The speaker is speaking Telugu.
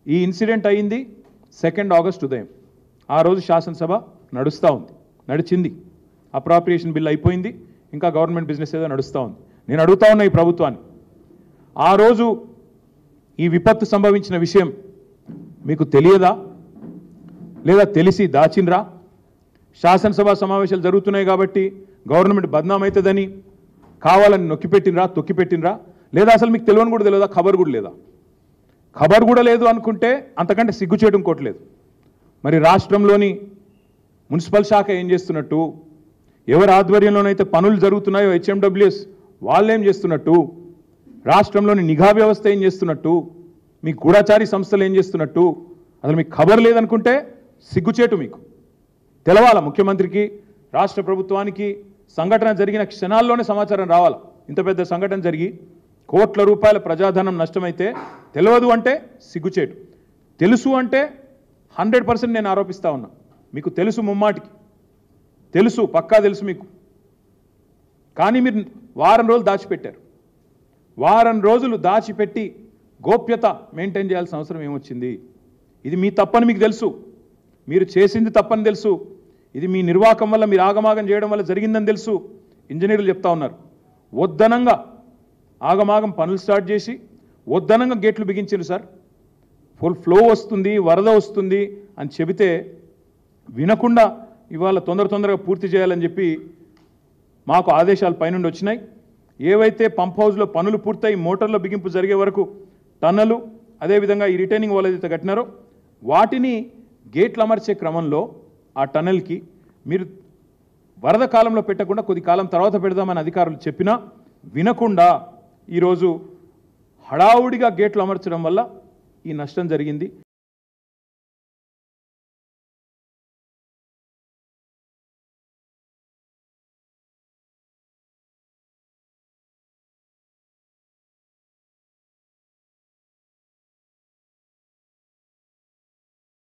ఈ ఇన్సిడెంట్ అయింది 2 ఆగస్టు ఉదయం. ఆ రోజు శాసనసభ నడిచింది. అప్రాప్రియేషన్ బిల్ అయిపోయింది, ఇంకా గవర్నమెంట్ బిజినెస్ ఏదో నడుస్తూ ఉంది. నేను అడుగుతా ఉన్నా ఈ ప్రభుత్వాన్ని, ఆ రోజు ఈ విపత్తు సంభవించిన విషయం మీకు తెలియదా, లేదా తెలిసి దాచినరా? శాసనసభ సమావేశాలు జరుగుతున్నాయి కాబట్టి గవర్నమెంట్ బద్నామవుతుందని కావాలని తొక్కిపెట్టినరా? లేదా అసలు మీకు తెలియని కూడా తెలియదా? ఖబర్ కూడా లేదా? ఖబర్ కూడా లేదు అనుకుంటే అంతకంటే సిగ్గుచేయడం కోట్లేదు. మరి రాష్ట్రంలోని మున్సిపల్ శాఖ ఏం చేస్తున్నట్టు, ఎవరి ఆధ్వర్యంలోనైతే పనులు జరుగుతున్నాయో హెచ్ఎండబ్ల్యూఎస్ వాళ్ళేం చేస్తున్నట్టు, రాష్ట్రంలోని నిఘా వ్యవస్థ ఏం చేస్తున్నట్టు, మీ గూఢచారి సంస్థలు ఏం చేస్తున్నట్టు, అసలు మీకు ఖబర్ లేదనుకుంటే సిగ్గుచేటు. మీకు తెలవాల, ముఖ్యమంత్రికి రాష్ట్ర ప్రభుత్వానికి సంఘటన జరిగిన క్షణాల్లోనే సమాచారం రావాలా. ఇంత పెద్ద సంఘటన జరిగి కోట్ల రూపాయల ప్రజాధనం నష్టమైతే తెలియదు అంటే సిగ్గుచేటు. తెలుసు అంటే 100% నేను ఆరోపిస్తా ఉన్నా. మీకు తెలుసు, ముమ్మాటికి తెలుసు, పక్కా తెలుసు మీకు. కానీ మీరు వారం రోజులు దాచిపెట్టారు. వారం రోజులు దాచిపెట్టి గోప్యత మెయింటైన్ చేయాల్సిన అవసరం ఏమొచ్చింది? ఇది మీ తప్పని మీకు తెలుసు, మీరు చేసింది తప్పని తెలుసు, ఇది మీ నిర్వాహకం వల్ల, మీరు ఆగమాగం చేయడం వల్ల జరిగిందని తెలుసు. ఇంజనీర్లు చెప్తా ఉన్నారు, వద్దనంగా ఆగమాగం పనులు స్టార్ట్ చేసి వద్దనంగా గేట్లు బిగించారు సార్. ఫుల్ ఫ్లో వస్తుంది, వరద వస్తుంది అని చెబితే వినకుండా ఇవాళ తొందరగా పూర్తి చేయాలని చెప్పి మాకు ఆదేశాలు పైనుండి వచ్చినాయి. ఏవైతే పంప్ హౌస్లో పనులు పూర్తయి మోటార్ల బిగింపు జరిగే వరకు టన్నలు, అదేవిధంగా ఈ రిటైనింగ్ వాల్ ఏదైతే కట్టినారో వాటిని గేట్లు అమర్చే క్రమంలో ఆ టన్నెల్కి మీరు వరద కాలంలో పెట్టకుండా కొద్ది కాలం తర్వాత పెడదామని అధికారులు చెప్పినా వినకుండా ఈరోజు హడావుడిగా గేట్లు అమర్చడం వల్ల ఈ నష్టం జరిగింది.